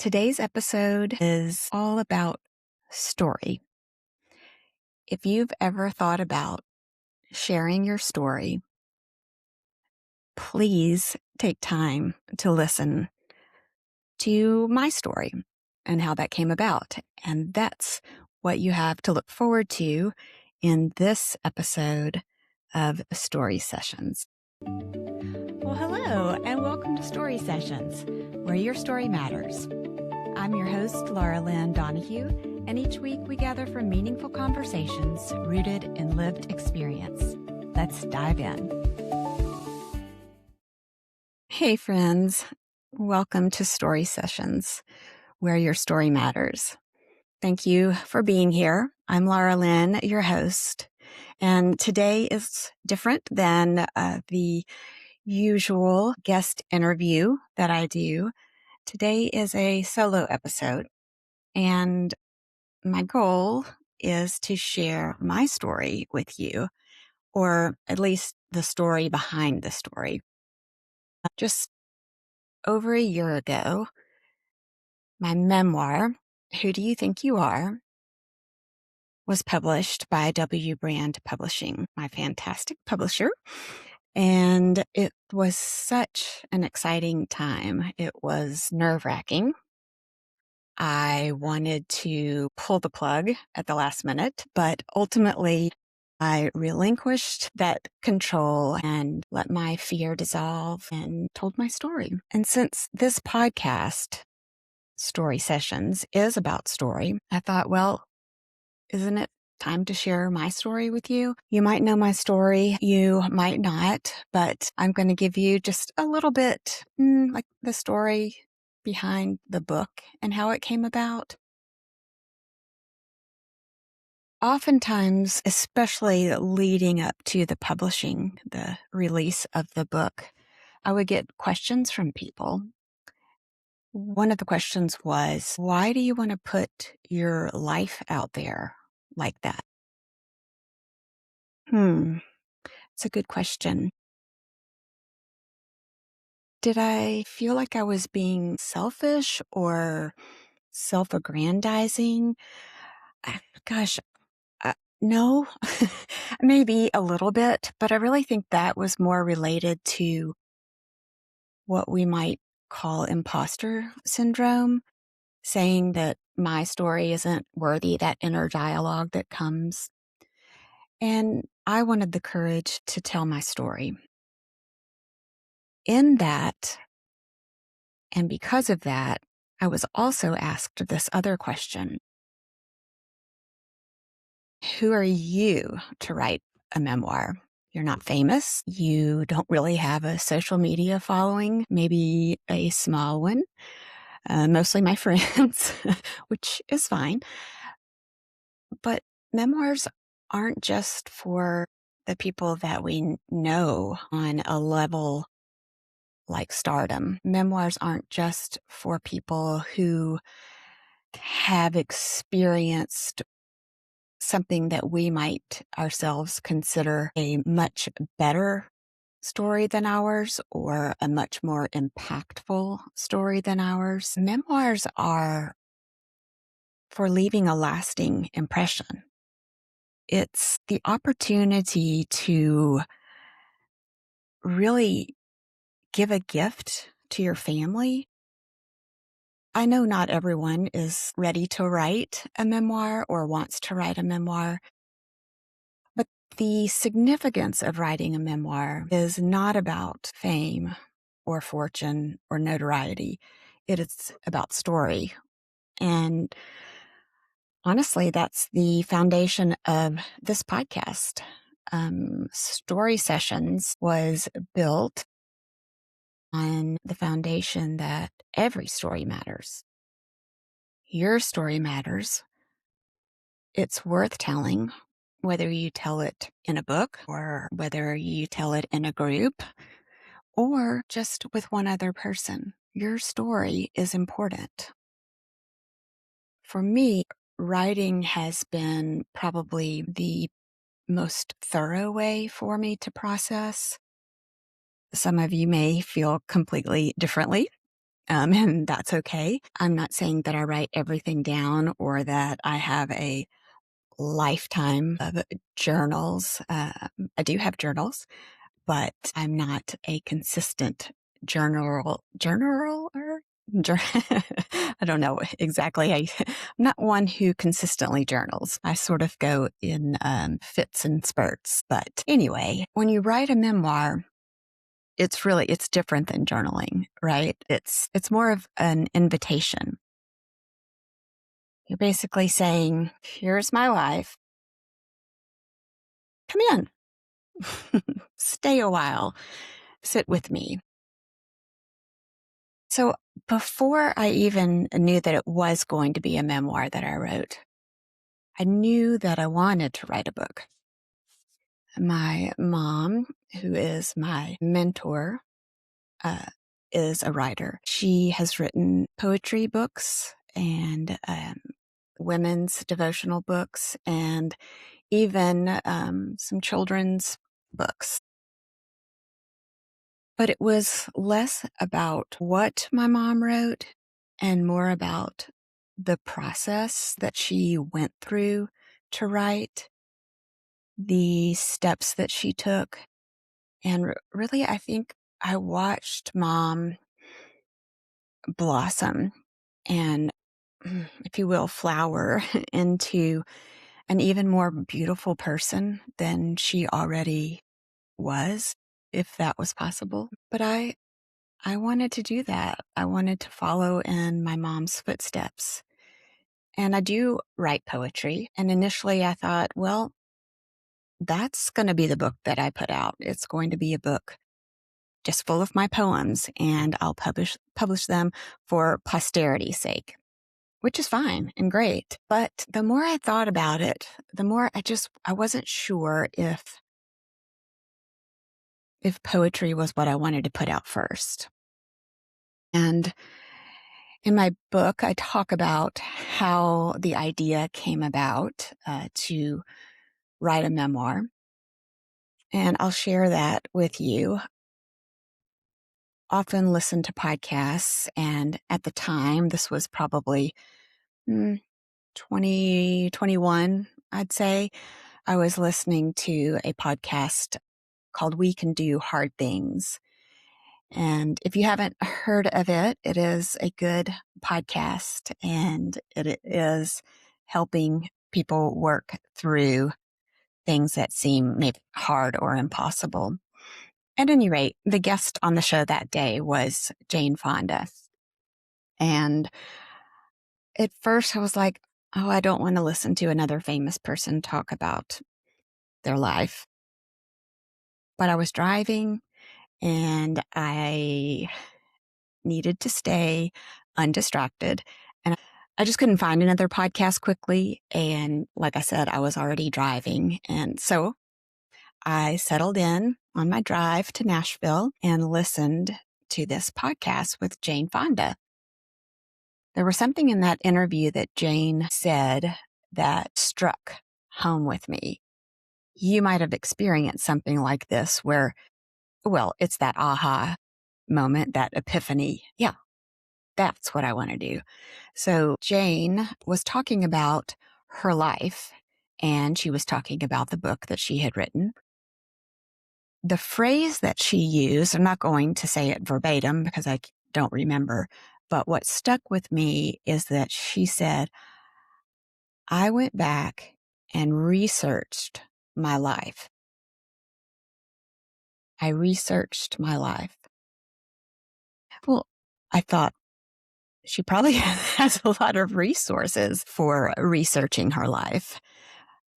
Today's episode is all about story. If you've ever thought about sharing your story, please take time to listen to my story and how that came about. And that's what you have to look forward to in this episode of Story Sessions. Well, hello, and welcome to Story Sessions, where your story matters. I'm your host, Laura Lynn Donahue, and each week we gather for meaningful conversations rooted in lived experience. Let's dive in. Hey, friends. Welcome to Story Sessions, where your story matters. Thank you for being here. I'm Laura Lynn, your host, and today is different than the usual guest interview that I do. Today is a solo episode, and my goal is to share my story with you, or at least the story behind the story. Just over a year ago, my memoir, Who Do You Think You Are?, was published by W. Brand Publishing, my fantastic publisher. And it was such an exciting time. It was nerve-wracking. I wanted to pull the plug at the last minute, but ultimately I relinquished that control and let my fear dissolve and told my story. And since this podcast, Story Sessions, is about story, I thought, well, isn't it time to share my story with you? You might know my story, you might not, but I'm going to give you just a little bit, like the story behind the book and how it came about. Oftentimes, especially leading up to the publishing, the release of the book, I would get questions from people. One of the questions was, why do you want to put your life out there like that? It's a good question. Did I feel like I was being selfish or self-aggrandizing? Gosh, no, maybe a little bit, but I really think that was more related to what we might call imposter syndrome, saying that my story isn't worthy, that inner dialogue that comes. And I wanted the courage to tell my story. In that, and because of that, I was also asked this other question. Who are you to write a memoir? You're not famous. You don't really have a social media following, maybe a small one, mostly my friends, which is fine. But memoirs aren't just for the people that we know on a level like stardom. Memoirs aren't just for people who have experienced something that we might ourselves consider a much better story than ours or a much more impactful story than ours. Memoirs are for leaving a lasting impression. It's the opportunity to really give a gift to your family. I know not everyone is ready to write a memoir or wants to write a memoir, but the significance of writing a memoir is not about fame or fortune or notoriety. It is about story. And honestly, that's the foundation of this podcast. Story Sessions was built on the foundation that every story matters. Your story matters. It's worth telling, whether you tell it in a book or whether you tell it in a group or just with one other person. Your story is important. For me, writing has been probably the most thorough way for me to process. Some of you may feel completely differently. and that's okay. I'm not saying that I write everything down or that I have a lifetime of journals. I do have journals, but I'm not a consistent journaler. I don't know exactly. I'm not one who consistently journals. I sort of go in fits and spurts. But anyway, when you write a memoir, it's different than journaling, right? It's more of an invitation. You're basically saying, here's my life. Come in. Stay a while. Sit with me. So before I even knew that it was going to be a memoir that I wrote, I knew that I wanted to write a book. My mom, who is my mentor, uh, is a writer. She has written poetry books and women's devotional books and even some children's books. But it was less about what my mom wrote and more about the process that she went through to write, the steps that she took. And really, I think I watched mom blossom and, if you will, flower into an even more beautiful person than she already was, if that was possible. But I wanted to do that. I wanted to follow in my mom's footsteps. And I do write poetry. And initially I thought, well, that's going to be the book that I put out. It's going to be a book just full of my poems, and I'll publish them for posterity's sake, which is fine and great. But the more I thought about it, the more I wasn't sure if poetry was what I wanted to put out first. And in my book, I talk about how the idea came about to write a memoir. And I'll share that with you. Often listen to podcasts. And at the time, this was probably 2021, I'd say, I was listening to a podcast called We Can Do Hard Things. And if you haven't heard of it, it is a good podcast and it is helping people work through things that seem maybe hard or impossible. At any rate, the guest on the show that day was Jane Fonda. And at first I was like, oh, I don't want to listen to another famous person talk about their life. But I was driving and I needed to stay undistracted. And I just couldn't find another podcast quickly. And like I said, I was already driving. And so I settled in on my drive to Nashville and listened to this podcast with Jane Fonda. There was something in that interview that Jane said that struck home with me. You might have experienced something like this where, well, it's that aha moment, that epiphany. Yeah, that's what I want to do. So Jane was talking about her life and she was talking about the book that she had written. The phrase that she used, I'm not going to say it verbatim because I don't remember, but what stuck with me is that she said, I went back and researched my life. I researched my life. Well, I thought she probably has a lot of resources for researching her life.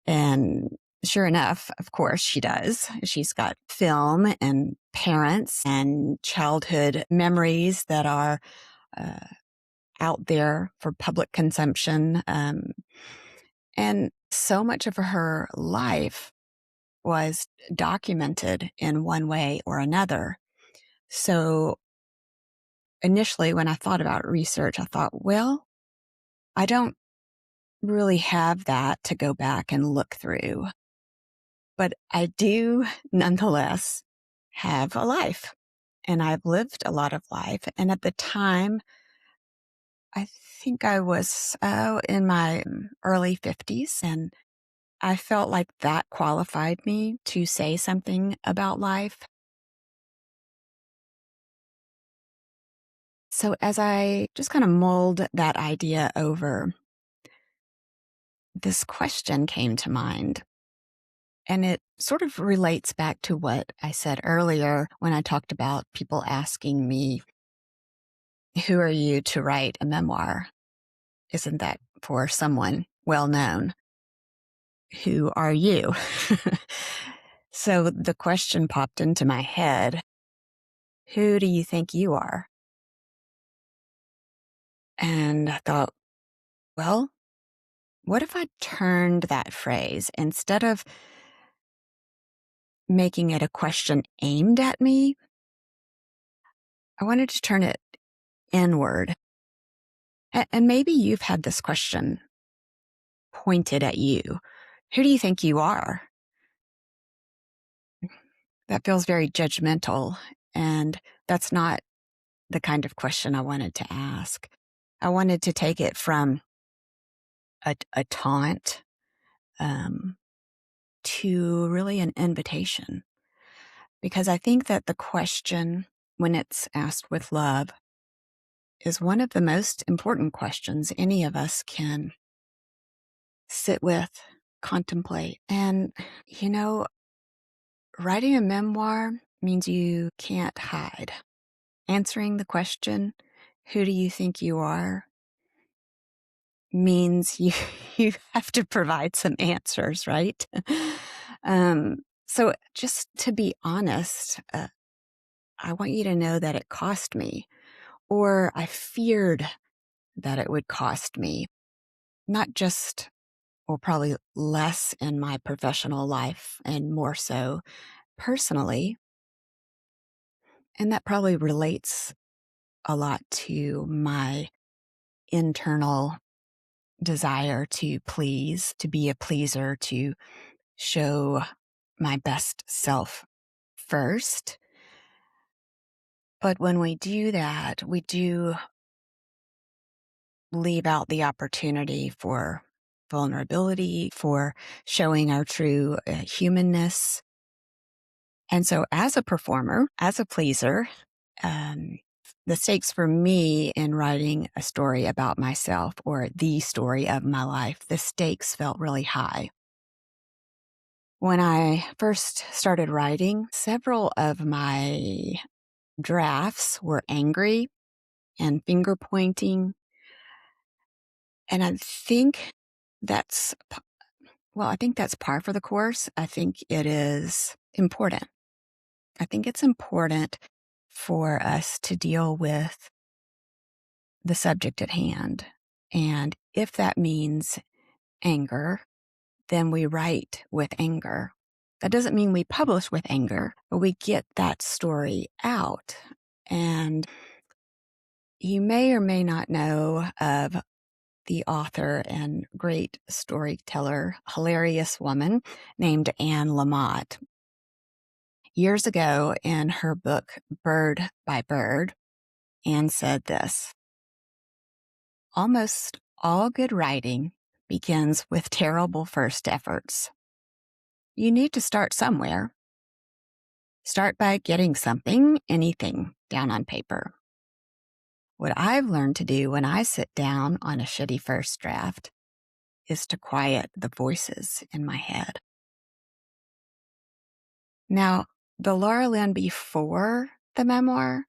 And sure enough, of course, she does. She's got film and parents and childhood memories that are out there for public consumption. And so much of her life was documented in one way or another. So initially, when I thought about research, I thought, well, I don't really have that to go back and look through. But I do nonetheless have a life. and I've lived a lot of life. And at the time, I think I was in my early 50s, and I felt like that qualified me to say something about life. So as I just kind of mulled that idea over, this question came to mind. And it sort of relates back to what I said earlier when I talked about people asking me, who are you to write a memoir? Isn't that for someone well known? Who are you? So the question popped into my head, who do you think you are? And I thought, well, what if I turned that phrase, instead of making it a question aimed at me, I wanted to turn it inward. And maybe you've had this question pointed at you. Who do you think you are? That feels very judgmental. And that's not the kind of question I wanted to ask. I wanted to take it from a taunt to really an invitation. Because I think that the question, when it's asked with love, is one of the most important questions any of us can sit with, contemplate. And, writing a memoir means you can't hide. Answering the question, who do you think you are, means you, you have to provide some answers, right? So just to be honest, I want you to know that it cost me, or I feared that it would cost me, not just, or probably less in my professional life and more so personally. And that probably relates a lot to my internal desire to please, to be a pleaser, to show my best self first. But when we do that, we do leave out the opportunity for vulnerability, for showing our true humanness. And so as a performer, as a pleaser, the stakes for me in writing a story about myself, or the story of my life, the stakes felt really high. When I first started writing, several of my drafts were angry and finger pointing. And I think that's, I think that's par for the course. I think it is important. I think it's important for us to deal with the subject at hand. And if that means anger, then we write with anger. That doesn't mean we publish with anger, but we get that story out. And you may or may not know of the author and great storyteller, hilarious woman named Anne Lamott. Years ago, in her book, Bird by Bird, Anne said this: almost all good writing begins with terrible first efforts. You need to start somewhere. Start by getting something, anything, down on paper. What I've learned to do when I sit down on a shitty first draft is to quiet the voices in my head. Now, the Laura Lynn before the memoir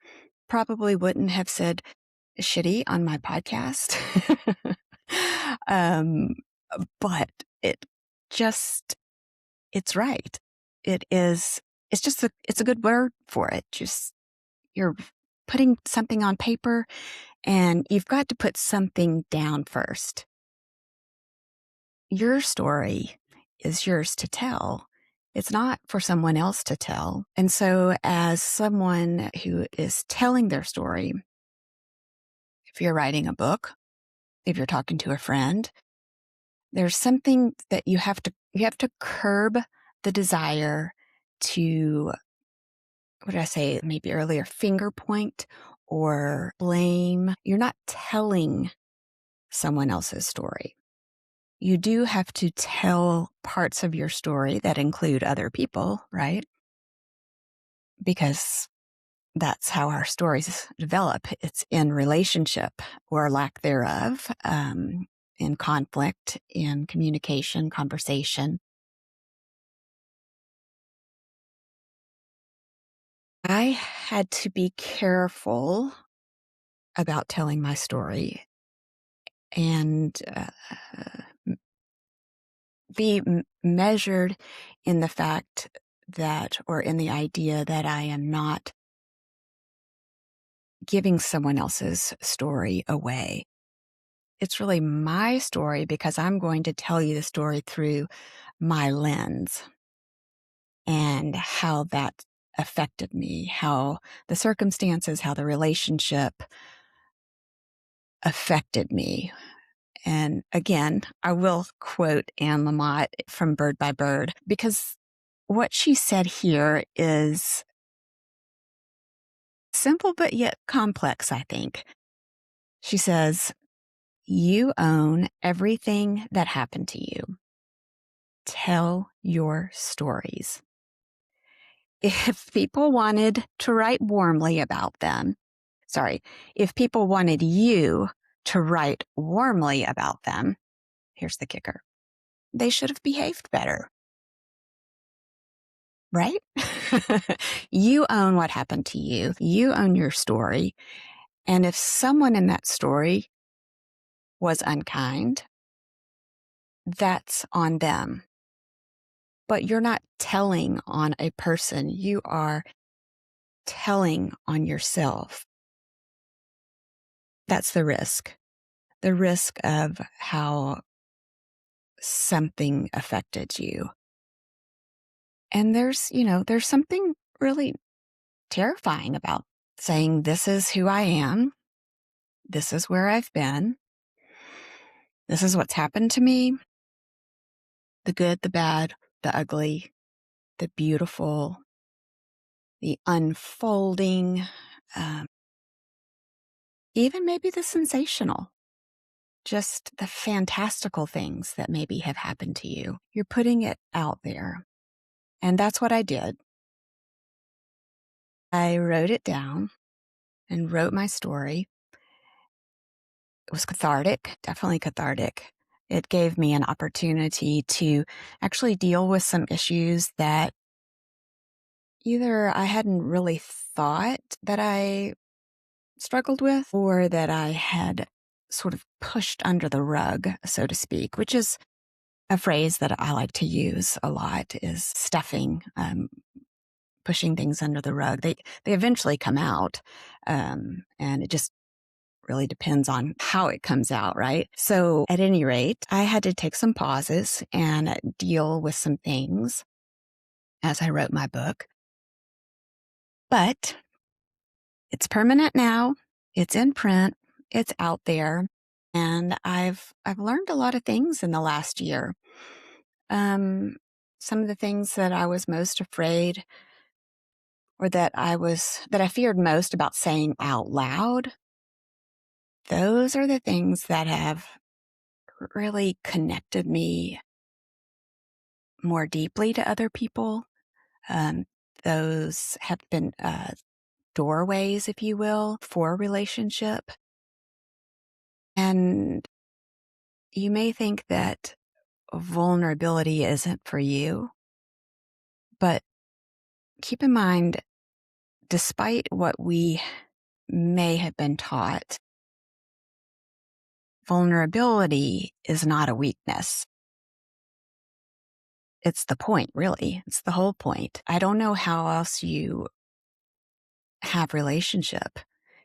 probably wouldn't have said shitty on my podcast. But it's right. It's a good word for it. Just, you're putting something on paper, and you've got to put something down first. Your story is yours to tell. It's not for someone else to tell. And so as someone who is telling their story, if you're writing a book, if you're talking to a friend, there's something that you have to curb the desire to what did I say maybe earlier, finger point or blame. You're not telling someone else's story. You do have to tell parts of your story that include other people, right? Because that's how our stories develop. It's in relationship or lack thereof, in conflict, in communication, conversation. I had to be careful about telling my story and be measured in the fact that, or in the idea that I am not giving someone else's story away. It's really my story because I'm going to tell you the story through my lens and how that affected me, how the circumstances, how the relationship affected me. And again, I will quote Anne Lamott from Bird by Bird, because what she said here is simple but yet complex, I think. She says, "You own everything that happened to you. Tell your stories. If people wanted to write warmly about them, if people wanted you to write warmly about them, here's the kicker, they should have behaved better, right?" You own what happened to you. You own your story. And if someone in that story was unkind, that's on them. But you're not telling on a person. You are telling on yourself. That's the risk of how something affected you. And there's something really terrifying about saying, this is who I am. This is where I've been. This is what's happened to me. The good, the bad, the ugly, the beautiful, the unfolding, even maybe the sensational, just the fantastical things that maybe have happened to you. You're putting it out there. And that's what I did. I wrote it down and wrote my story. It was cathartic, definitely cathartic. It gave me an opportunity to actually deal with some issues that either I hadn't really thought that I struggled with, or that I had sort of pushed under the rug, so to speak, which is a phrase that I like to use a lot, is stuffing, pushing things under the rug. They eventually come out, and it just really depends on how it comes out, right? So at any rate, I had to take some pauses and deal with some things as I wrote my book. But it's permanent now. It's in print. It's out there. And I've learned a lot of things in the last year. Some of the things that I was most afraid, or that I feared most about saying out loud, those are the things that have really connected me more deeply to other people. Those have been doorways, if you will, for a relationship. And you may think that vulnerability isn't for you, but keep in mind, despite what we may have been taught, vulnerability is not a weakness. It's the point, really. It's the whole point. I don't know how else you have relationship.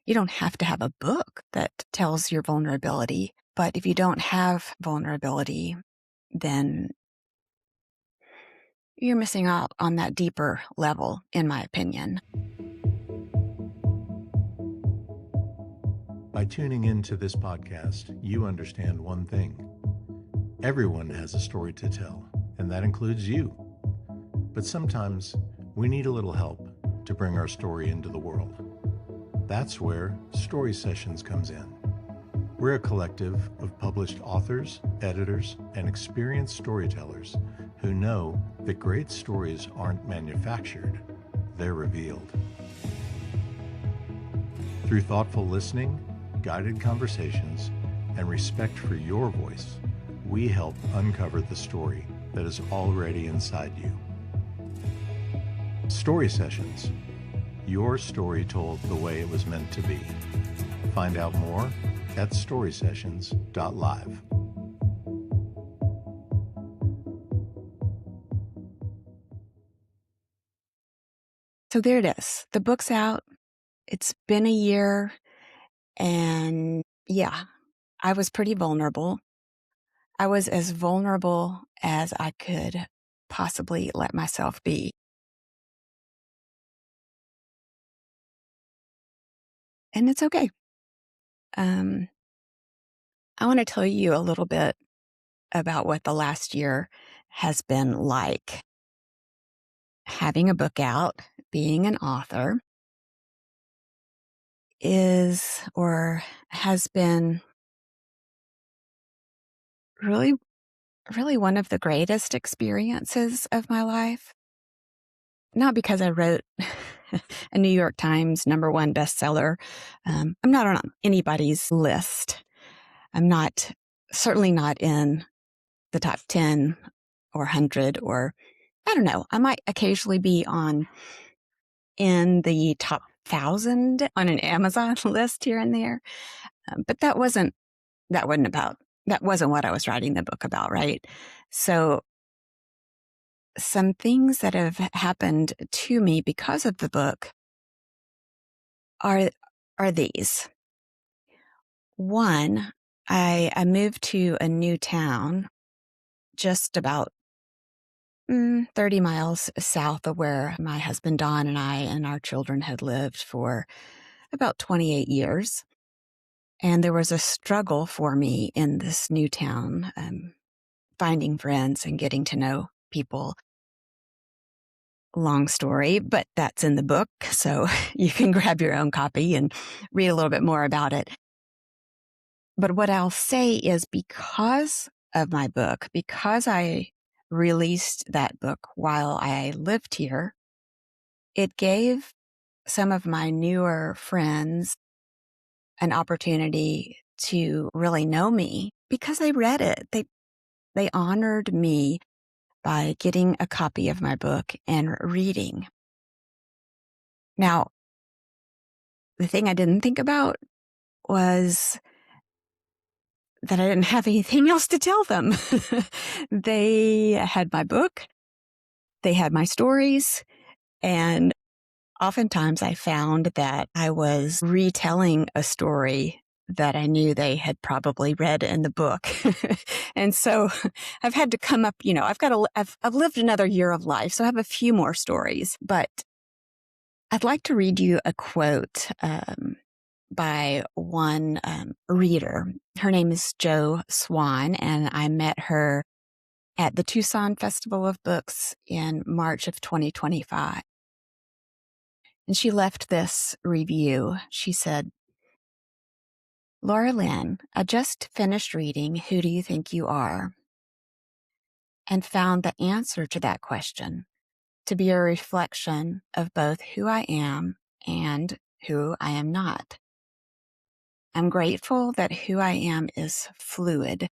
You don't have to have a book that tells your vulnerability, but if you don't have vulnerability, then you're missing out on that deeper level, in my opinion. By tuning into this podcast, you understand one thing. Everyone has a story to tell, and that includes you. But sometimes we need a little help. to bring our story into the world. That's where Story Sessions comes in. We're a collective of published authors, editors, and experienced storytellers who know that great stories aren't manufactured, they're revealed. Through thoughtful listening, guided conversations, and respect for your voice, we help uncover the story that is already inside you. Story Sessions. Your story told the way it was meant to be. Find out more at storysessions.live. So there it is. The book's out. It's been a year. And yeah, I was pretty vulnerable. I was as vulnerable as I could possibly let myself be. And it's okay. I want to tell you a little bit about what the last year has been like. Having a book out, being an author, is or has been really, really one of the greatest experiences of my life. Not because I wrote a New York Times #1 bestseller. I'm not on anybody's list. I'm certainly not in the top 10 or 100, or I don't know. I might occasionally be in the top 1,000 on an Amazon list here and there. But that wasn't what I was writing the book about, right? So some things that have happened to me because of the book are these. One, I moved to a new town just about 30 miles south of where my husband Don and I and our children had lived for about 28 years. And there was a struggle for me in this new town, finding friends and getting to know people. Long story, but that's in the book, so you can grab your own copy and read a little bit more about it. But what I'll say is, because of my book, because I released that book while I lived here, it gave some of my newer friends an opportunity to really know me because they read it. They honored me by getting a copy of my book and reading. Now, the thing I didn't think about was that I didn't have anything else to tell them. They had my book, they had my stories, and oftentimes I found that I was retelling a story that I knew they had probably read in the book. And so I've had to come up, I've lived another year of life, so I have a few more stories, but I'd like to read you a quote by one reader. Her name is Jo Swan, and I met her at the Tucson Festival of Books in March of 2025. And she left this review. She said, "Laura Lynn, I just finished reading Who Do You Think You Are? And found the answer to that question to be a reflection of both who I am and who I am not. I'm grateful that who I am is fluid.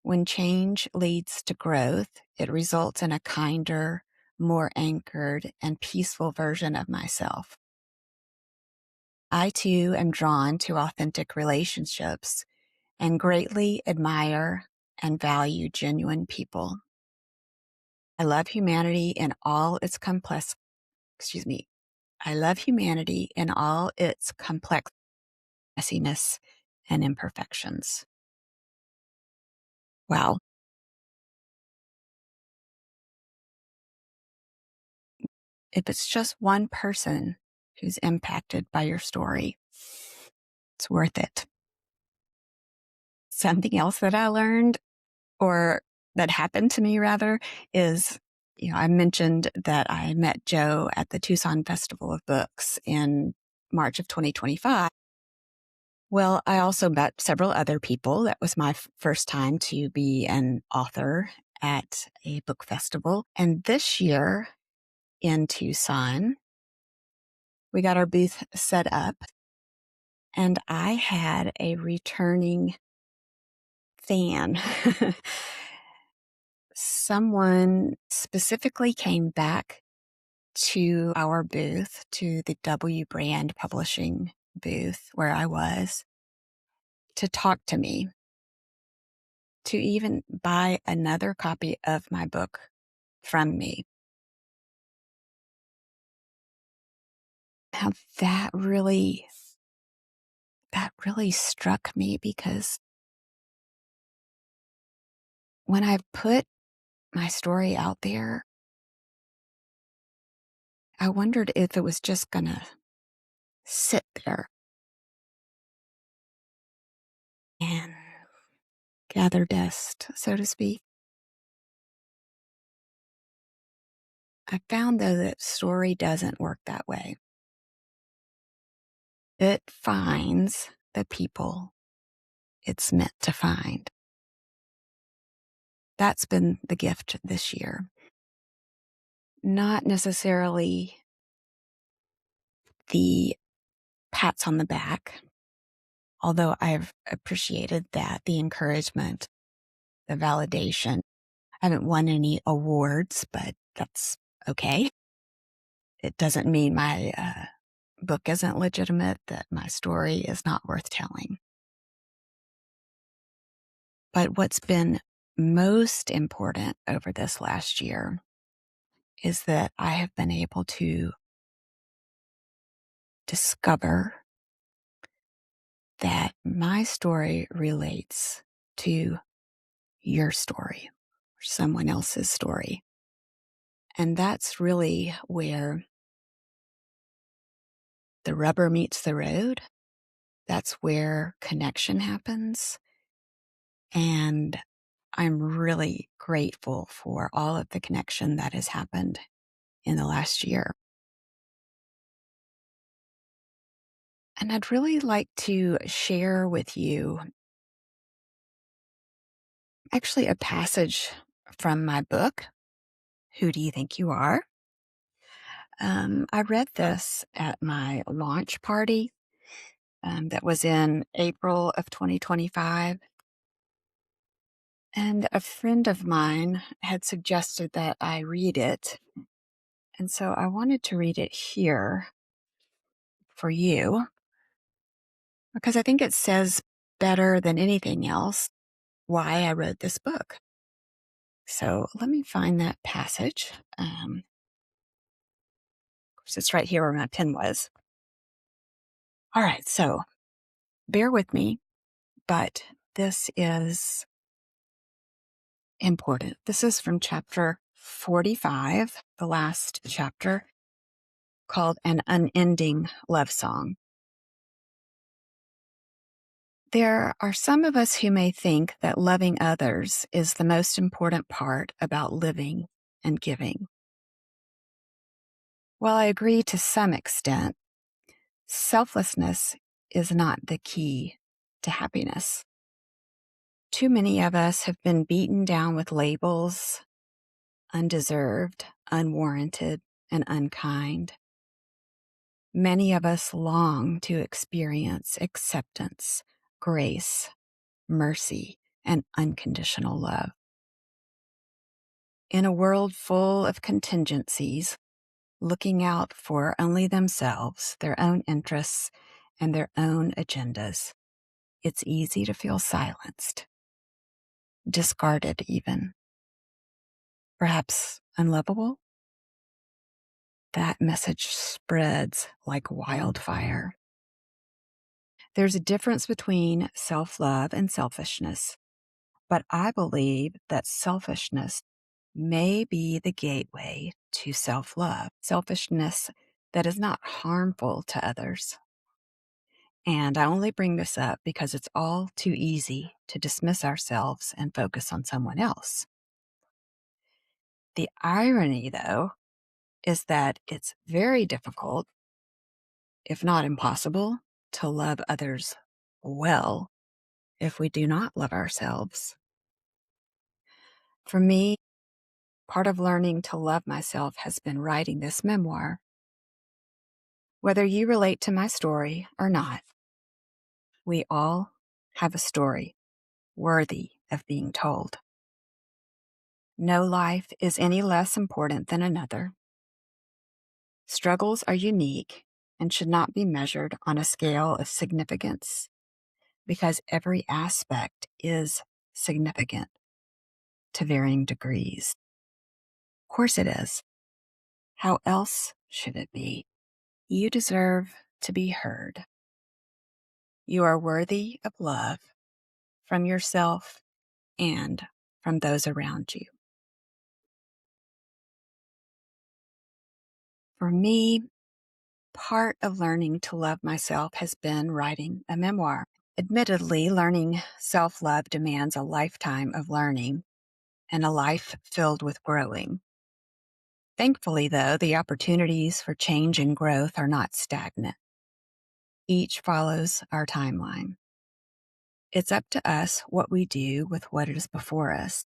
When change leads to growth, it results in a kinder, more anchored, and peaceful version of myself. I too am drawn to authentic relationships and greatly admire and value genuine people. I love humanity in all its I love humanity in all its complex messiness and imperfections." Wow. If it's just one person who's impacted by your story, it's worth it. Something else that I learned, or that happened to me rather, is I mentioned that I met Joe at the Tucson Festival of Books in March of 2025. Well, I also met several other people. That was my first time to be an author at a book festival. And this year in Tucson, we got our booth set up, and I had a returning fan. Someone specifically came back to our booth, to the W Brand Publishing booth where I was, to talk to me, to even buy another copy of my book from me. Now that really struck me, because when I put my story out there, I wondered if it was just gonna sit there and gather dust, so to speak. I found, though, that story doesn't work that way. It finds the people it's meant to find. That's been the gift this year. Not necessarily the pats on the back, although I've appreciated that, the encouragement, the validation. I haven't won any awards, but that's okay. It doesn't mean my book isn't legitimate, that my story is not worth telling. But what's been most important over this last year is that I have been able to discover that my story relates to your story or someone else's story. And that's really where the rubber meets the road. That's where connection happens. And I'm really grateful for all of the connection that has happened in the last year. And I'd really like to share with you actually a passage from my book, Who Do You Think You Are? I read this at my launch party that was in April of 2025. And a friend of mine had suggested that I read it. And so I wanted to read it here for you, because I think it says better than anything else why I wrote this book. So let me find that passage. Of course, it's right here where my pen was. All right, so bear with me, but this is important. This is from chapter 45, the last chapter, called An Unending Love Song. There are some of us who may think that loving others is the most important part about living and giving. While I agree to some extent, selflessness is not the key to happiness. Too many of us have been beaten down with labels, undeserved, unwarranted, and unkind. Many of us long to experience acceptance, grace, mercy, and unconditional love. In a world full of contingencies, looking out for only themselves, their own interests, and their own agendas, it's easy to feel silenced, discarded even, perhaps unlovable. That message spreads like wildfire. There's a difference between self-love and selfishness, but I believe that selfishness may be the gateway to self-love, selfishness that is not harmful to others. And I only bring this up because it's all too easy to dismiss ourselves and focus on someone else. The irony, though, is that it's very difficult, if not impossible, to love others well if we do not love ourselves. For me, part of learning to love myself has been writing this memoir. Whether you relate to my story or not, we all have a story worthy of being told. No life is any less important than another. Struggles are unique and should not be measured on a scale of significance because every aspect is significant to varying degrees. Of course it is. How else should it be? You deserve to be heard. You are worthy of love from yourself and from those around you. For me, part of learning to love myself has been writing a memoir. Admittedly, learning self-love demands a lifetime of learning and a life filled with growing. Thankfully, though, the opportunities for change and growth are not stagnant. Each follows our timeline. It's up to us what we do with what is before us.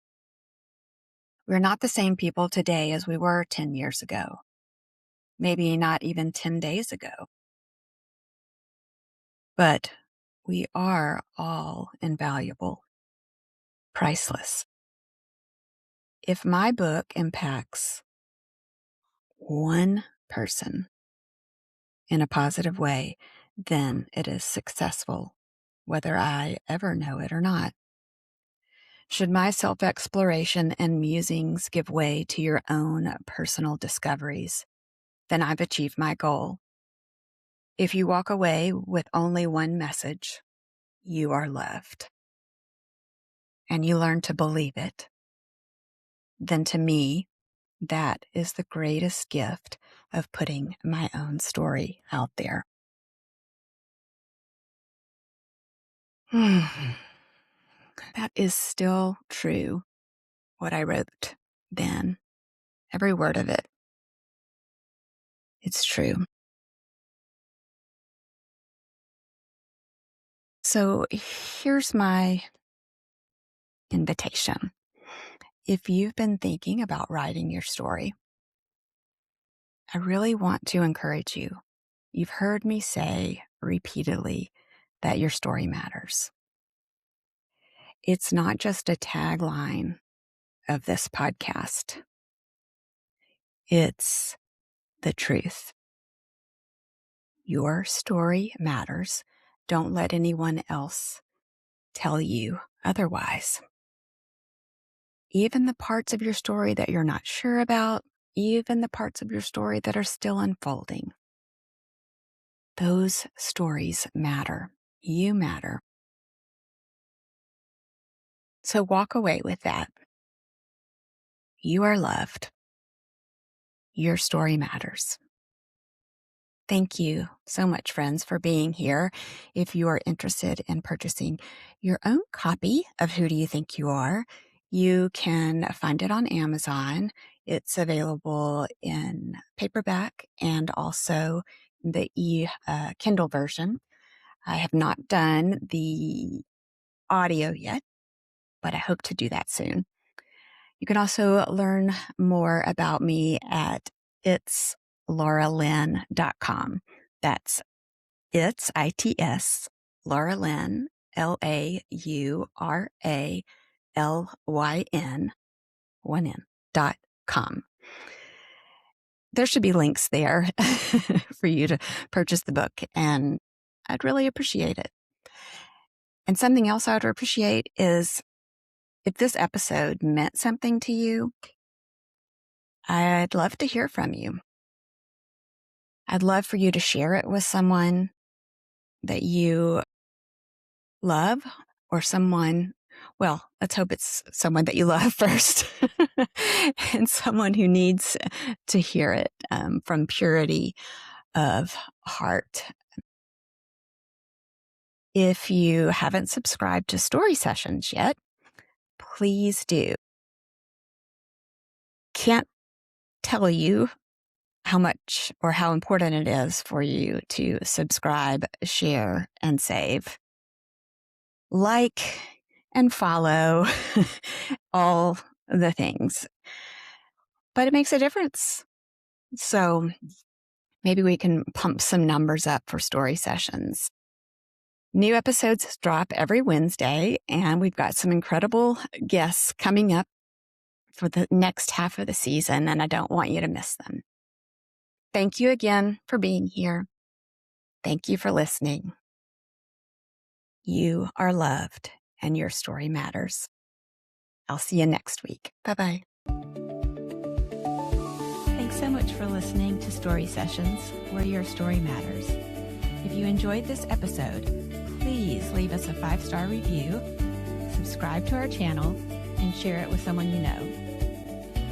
We're not the same people today as we were 10 years ago, maybe not even 10 days ago. But we are all invaluable, priceless. If my book impacts one person in a positive way, then it is successful, whether I ever know it or not. Should my self-exploration and musings give way to your own personal discoveries, then I've achieved my goal. If you walk away with only one message, you are loved, and you learn to believe it, then to me, that is the greatest gift of putting my own story out there. That is still true, what I wrote then. Every word of it. It's true. So here's my invitation. If you've been thinking about writing your story, I really want to encourage you. You've heard me say repeatedly that your story matters. It's not just a tagline of this podcast. It's the truth. Your story matters. Don't let anyone else tell you otherwise. Even the parts of your story that you're not sure about, even the parts of your story that are still unfolding, those stories matter. You matter. So walk away with that. You are loved. Your story matters. Thank you so much, friends, for being here. If you are interested in purchasing your own copy of Who Do You Think You Are, you can find it on Amazon. It's available in paperback and also the Kindle version. I have not done the audio yet, but I hope to do that soon. You can also learn more about me at itslauralyn.com. That's it's Laura Lynn, LauraLyn.com. There should be links there for you to purchase the book, and I'd really appreciate it. And something else I would appreciate is if this episode meant something to you, I'd love to hear from you. I'd love for you to share it with someone that you love or someone, well, let's hope it's someone that you love first and someone who needs to hear it from purity of heart. If you haven't subscribed to Story Sessions yet, please do. can't tell you how much or how important it is for you to subscribe, share, and save. Like and follow all the things. But it makes a difference. So maybe we can pump some numbers up for story sessions. New episodes drop every Wednesday, and we've got some incredible guests coming up for the next half of the season, and I don't want you to miss them. Thank you again for being here. Thank you for listening. You are loved, and your story matters. I'll see you next week. Bye-bye. Thanks so much for listening to Story Sessions, where your story matters. If you enjoyed this episode, please leave us a 5-star review, subscribe to our channel, and share it with someone you know.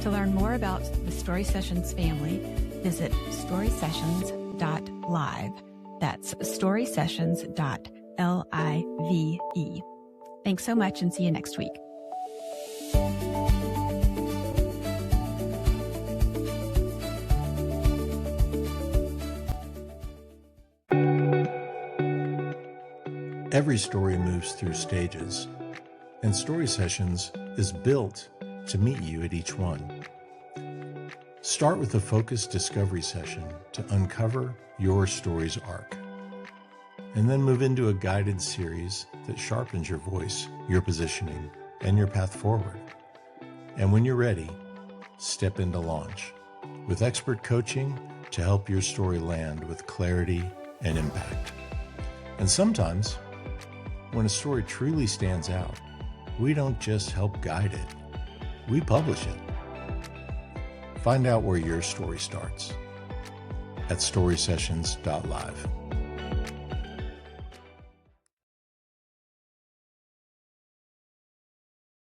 To learn more about the Story Sessions family, visit storysessions.live. That's storysessions.live. Thanks so much, and see you next week. Every story moves through stages, and Story Sessions is built to meet you at each one. Start with a focused discovery session to uncover your story's arc, and then move into a guided series that sharpens your voice, your positioning, and your path forward. And when you're ready, step into launch with expert coaching to help your story land with clarity and impact. And sometimes, when a story truly stands out, we don't just help guide it, we publish it. Find out where your story starts at storysessions.live.